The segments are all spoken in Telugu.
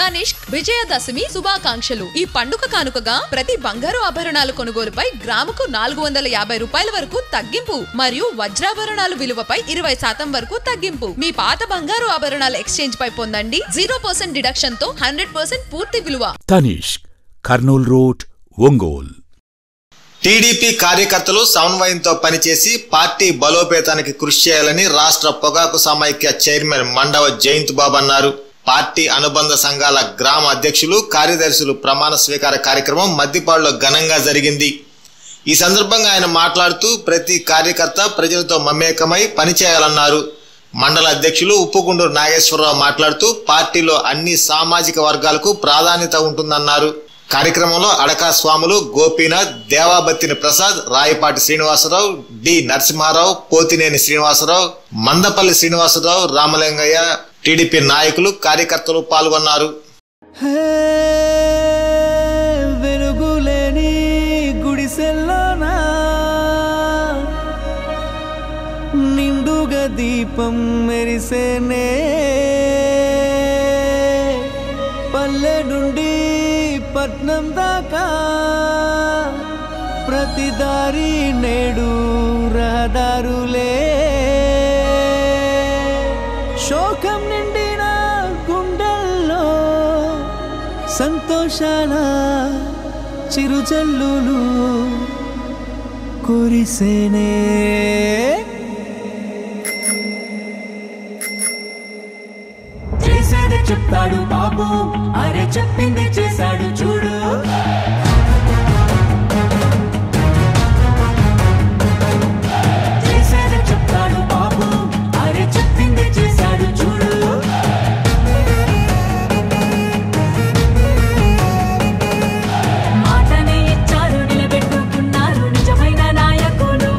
తనిష్క్ విజయదశమి శుభాకాంక్షలు. ఈ పండుగ కానుకగా ప్రతి బంగారు ఆభరణాల కొనుగోలుపై గ్రాముకు 450 రూపాయల వరకు తగ్గింపు మరియు వజ్రాభరణాల విలువపై 20% వరకు తగ్గింపు. మీ పాత బంగారు ఆభరణాల ఎక్స్చేంజ్ పై పొందండి 0% డిడక్షన్ తో 100% పూర్తి విలువ. తనిష్క్, కర్నూల్ రోడ్, ఒంగోల్. టీడీపీ కార్యకర్తలు సమన్వయంతో పనిచేసి పార్టీ బలోపేతానికి కృషి చేయాలని రాష్ట్ర పొగాకు సమైక్య చైర్మన్ మండవ జయంత్ బాబు అన్నారు. పార్టీ అనుబంధ సంఘాల గ్రామ అధ్యక్షులు, కార్యదర్శులు ప్రమాణ స్వీకార కార్యక్రమం మద్దిపాడులో ఘనంగా జరిగింది. ఈ సందర్భంగా ఆయన మాట్లాడుతూ ప్రతి కార్యకర్త ప్రజలతో మమేకమై పనిచేయాలన్నారు. మండల అధ్యక్షులు ఉప్పుగుండూరు నాగేశ్వరరావు మాట్లాడుతూ పార్టీలో అన్ని సామాజిక వర్గాలకు ప్రాధాన్యత ఉంటుందన్నారు. కార్యక్రమంలో అడకా స్వాములు, గోపీనాథ్, దేవాబత్తిని ప్రసాద్, రాయపాటి శ్రీనివాసరావు, డి నరసింహారావు, పోతినేని శ్రీనివాసరావు, మందపల్లి శ్రీనివాసరావు, రామలింగయ్య, టీడీపీ నాయకులు, కార్యకర్తలు పాల్గొన్నారు. వెలుగులేని గుడిసెల్లోనా నిండుగా దీపం మెరిసేనే పల్లెడుండి పట్నం దాకా ప్రతి దారి నేడు రహదారులే శోకం నిండిన గుండెల్లో సంతోషాల చిరుజల్లులు కురిసేనే చేసేది చెప్తాడు బాబు, అరే చెప్పింది చేశాడు చూడు. చేసేది చెప్తాడు బాబు, అరే చెప్పింది చేశాడు చూడు. మాటనే ఇచ్చారు, నిలబెట్టుకున్నారు నిజమైన నాయకులు.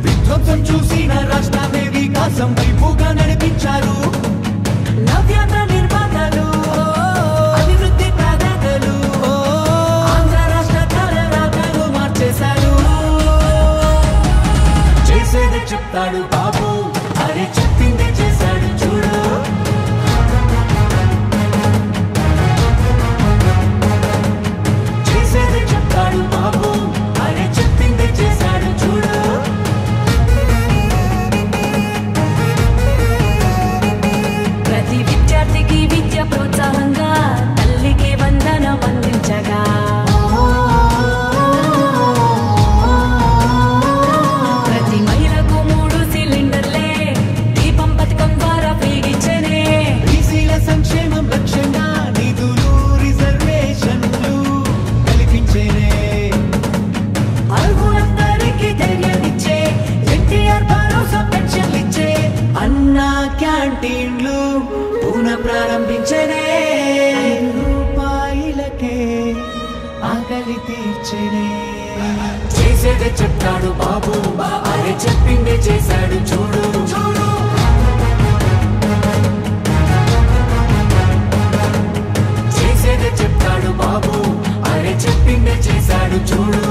విధ్వంసం చూసిన రాష్ట్రాన్ని వికాసం వైపుగా నడిపించారు. నవ్యాంధ్ర నిర్మాతలు, అభివృద్ధి ప్రదాతలు, ఆంధ్ర రాష్ట్ర తలరాతలు మార్చేశారు. చేసేది చెప్తాడు బాబు, అరే చెప్పింది చేశాడు చూడు. చేసేది చెప్తాడు బాబు, అరే చెప్పింది చేశాడు చూడు. ప్రతి విద్యార్థికి విద్య ప్రోత్సాహంగా తల్లికి వందనం అందించగా ప్రతి మహిళకు 3 సిలిండర్లే దీపం పథకం ద్వారా ఫ్రీగిచ్చనే. బీసీల సంక్షేమం లక్ష్యంగా నిధులు రిజర్వేషన్లు కల్పించేనే. అర్హులందరికీ ధైర్యాన్నిచ్చే ఎన్టీఆర్ భరోసా పెన్షన్లిచ్చే. అన్నా క్యాంటీన్లు పునః ప్రారంభించనే. రూపాయలకే ఆకలి తీర్చనే. చేసేది చెప్తాడు బాబు, అరే చెప్పింది చేశాడు చూడు. చేసేది చెప్తాడు బాబు, అరే చెప్పింది చేశాడు చూడు.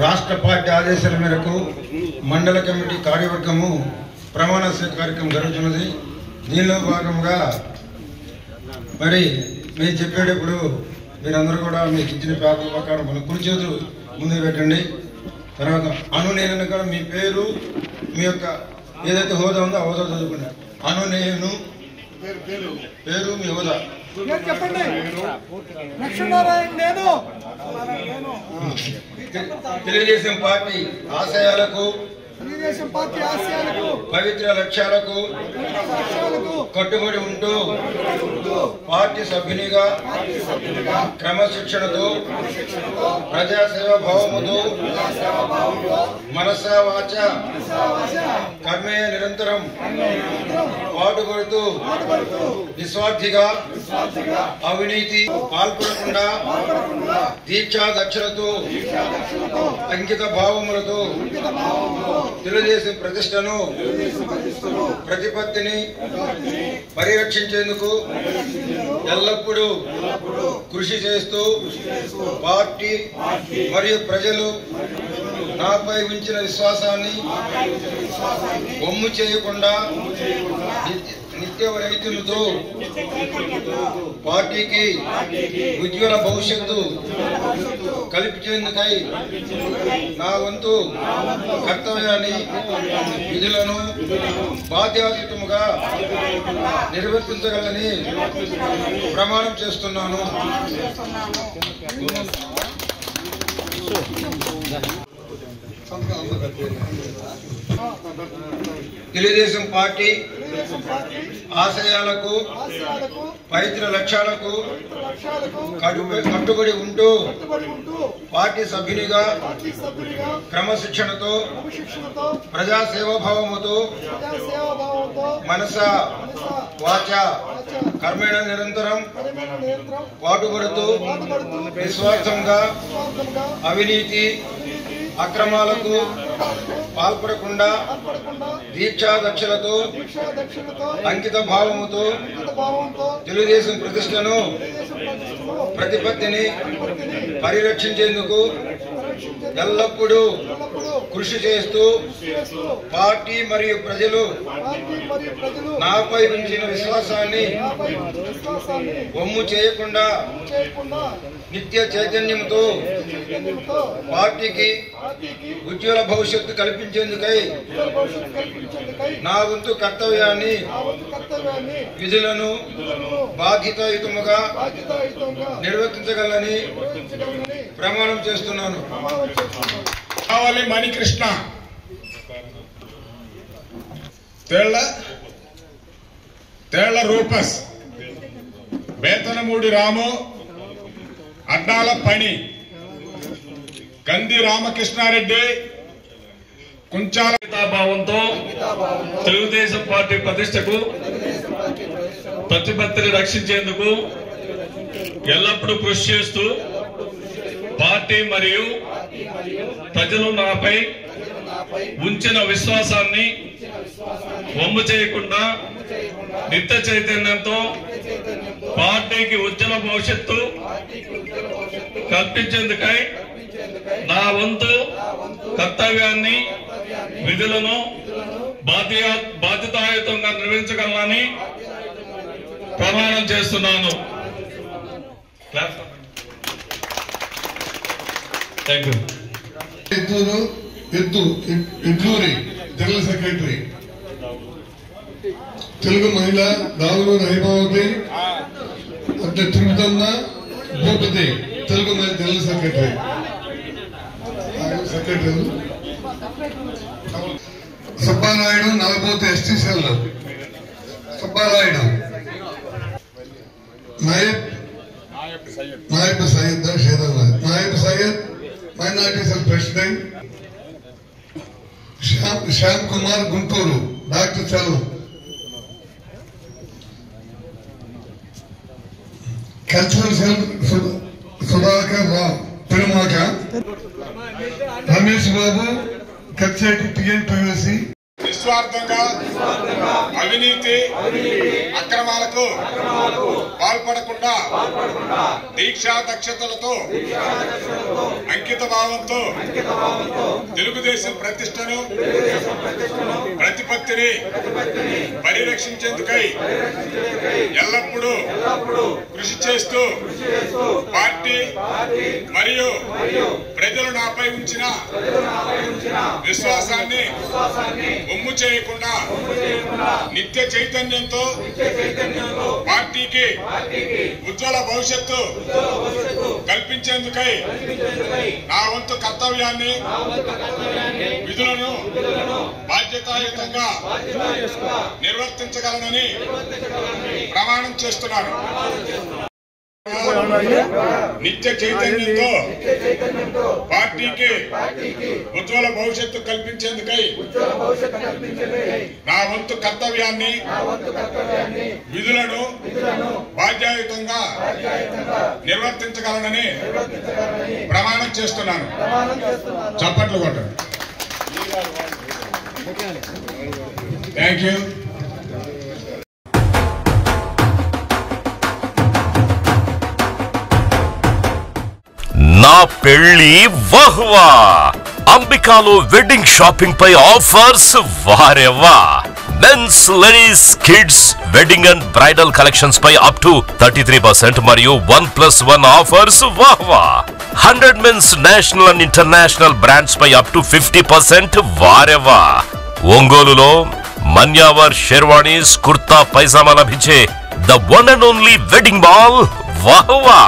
రాష్ట్ర పార్టీ ఆదేశాల మేరకు మండల కమిటీ కార్యవర్గము ప్రమాణ కార్యక్రమం జరుగుతున్నది. దీనిలో భాగంగా మరి మీరు చెప్పేటప్పుడు మీరందరూ కూడా మీకు ఇచ్చిన పేపర్ ప్రకారం మన కుడి చేతులు ముందుకు పెట్టండి. తర్వాత నేను కూడా మీ పేరు, మీ యొక్క ఏదైతే హోదా ఉందో ఆ హోదా చదువుకున్నారు. నేను పేరు, మీ హోదా చెప్పండి. తెలుగుదేశం పార్టీ ఆశయాలకు, పవిత్ర లక్ష్యాలకు కట్టుబడి ఉంటూ పార్టీ సభ్యునిగా క్రమశిక్షణతో ప్రజాసేవ భావముతో మనసా వాచ కర్మే నిరంతరం పాటుపడుతూ నిస్వార్థిగా అవినీతి పాల్పడకుండా దీక్షా దక్షలతో అంకిత భావములతో తెలుగుదేశం ప్రతిష్టను, ప్రతిపత్తిని పరిరక్షించేందుకు ఎల్లప్పుడూ కృషి చేస్తూ పార్టీ మరియు ప్రజలు నాపై ఉంచిన విశ్వాసాన్ని వమ్ము చేయకుండా చైతన్యంతో పార్టీకి ఉజ్వల భవిష్యత్తు కల్పించేందుకై నా వంతు కర్తవ్యాన్ని విధులను బాధ్యతాయుతముగా నిర్వర్తించగలని ప్రమాణం చేస్తున్నాను. తెలుగుదేశం పార్టీ ఆశయాలకు పవిత్ర లక్ష్యాలకు కట్టుబడి ఉంటూ పార్టీ సభ్యునిగా క్రమశిక్షణతో ప్రజాసేవాభావముతో మనస వాచ కర్మేణ నిరంతరం పాటుపడుతూ నిస్వార్థంగా అవినీతి అక్రమాలకు పాల్పడకుండా దీక్షాదక్షలతో అంకిత భావముతో తెలుగుదేశం ప్రతిష్టను ప్రతిపత్తిని పరిరక్షించేందుకు ఎల్లప్పుడూ కృషి చేస్తూ పార్టీ మరియు ప్రజలు నాపై ఉంచిన విశ్వాసాన్ని వమ్ము చేయకుండా నిత్య చైతన్యంతో పార్టీకి ఉజ్వల భవిష్యత్తు కల్పించేందుకై నా వంతు కర్తవ్యాన్ని విధులను బాధ్యతాయుతముగా నిర్వర్తించగలని ప్రమాణం చేస్తున్నాను. కావాలి మణికృష్ణ, తేళ్ల రూపస్, బేతనమూడి రాము, అడ్డాల పని, గంధి రామకృష్ణారెడ్డి, కుంచాల భావంతో తెలుగుదేశం పార్టీ ప్రతిష్టకు ప్రతిపత్తిని రక్షించేందుకు ఎల్లప్పుడూ కృషి చేస్తూ పార్టీ మరియు ప్రజలు నాపై ఉంచిన విశ్వాసాన్ని వమ్ము చేయకుండా నిత్య చైతన్యంతో పార్టీకి ఉజ్వల భవిష్యత్తు కల్పించేందుకై నా వంతు కర్తవ్యాన్ని విధులను బాధ్యతాయుతంగా నిర్వహించగలనని ప్రమాణం చేస్తున్నాను. ఎడ్లూరి జనరల్ సెక్రటరీ, తెలుగు మహిళ దావులూరు హైమావతి, అంటే Tirupatamma Bhupathi, Telugu Mahila general secretary. Subbarayudu Nalabothu ST cell Subbarayudu, Nayab Syed Nayab Syed minority cell president, Shyam Kumar Guntur doctor cell, cultural cell Sudhakar Rao Perumaka, Ramesh Babu Kacheti TNPSC. నిస్వార్థంగా అవినీతి అక్రమాలకు పాల్పడకుండా దీక్షా దక్షతలతో అంకిత భావంతో తెలుగుదేశం ప్రతిష్టను ప్రతిపత్తిని పరిరక్షించేందుకై ఎల్లప్పుడూ కృషి చేస్తూ పార్టీ మరియు ప్రజలు నాపై ఉంచిన విశ్వాసాన్ని వమ్ము చేయకుండా నిత్య చైతన్యంతో పార్టీకి ఉజ్వల భవిష్యత్తు కల్పించేందుకై నా వంతు కర్తవ్యాన్ని విధులను బాధ్యతాయుతంగా నిర్వర్తించగలనని ప్రమాణం చేస్తున్నాను. నిత్య చైతన్యంతో పార్టీకి ఉజ్వల భవిష్యత్తు కల్పించేందుకై నా వంతు కర్తవ్యాన్ని విధులను బాధ్యతాయుతంగా నిర్వర్తించగలనని ప్రమాణం చేస్తున్నాను. చప్పట్లు కొట్టండి. Thank you. నా పెళ్లి వహ్వా అంబికాలో వెడ్డింగ్ షాపింగ్ పై ఆఫర్స్ వారెవ్వా. Men's, ladies, kids wedding and bridal collections పై అప్ టు 33% మరియు 1+1 ఆఫర్స్ వాహ్వా 100 men's national and international brands పై అప్ టు 50% వారెవా ఒంగోలులో మన్యావర్ షెర్వానీస్ కుర్తా పైజామా లభించే the one and only wedding mall వాహ్వా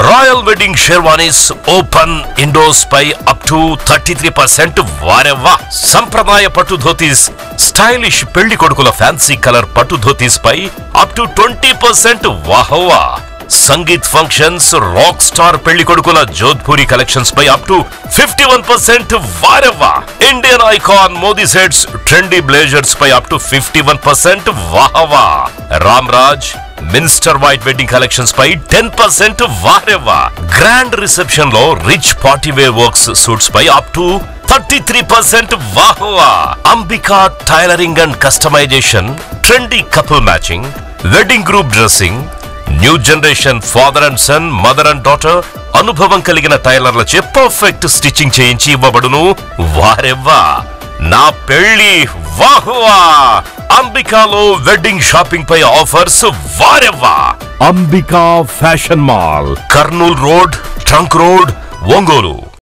royal wedding sherwanis open indoors పై అప్ టు 33% వారెవ్వా సంప్రదాయ పట్టు ధోతీస్ స్టైలిష్ పెళ్లి కొడుకుల ఫ్యాన్సీ కలర్ పట్టు ధోతీస్ పై అప్ టు 20% వాహ్వా సంగీత్ ఫంక్షన్స్ రాక్ స్టార్ పెళ్లి కొడుకుల జోధ్పూరి కలెక్షన్స్ పై అప్ టు 51% వారెవ్వా Indian icon Modi sets trendy blazers పై అప్ టు 51% వాహ్వా Ram Raj minister white wedding collections పై 10% వారెవ్వా గ్రాండ్ రిసెప్షన్ లో rich party wear works suits పై అప్ టు 33% వాహ్వా Ambika tailoring and customisation trendy couple matching wedding group dressing new generation father and sun mother and daughter అనుభవం కలిగిన టైలర్లచే పర్ఫెక్ట్ స్టిచ్చింగ్ చేయించి ఇవ్వబడును వారెవ్వా నా పెళ్లి వాహ్వా అంబికాలో వెడ్డింగ్ షాపింగ్ పై ఆఫర్స్ వారెవ్వా Ambika fashion mall Kurnool road trunk road Ongole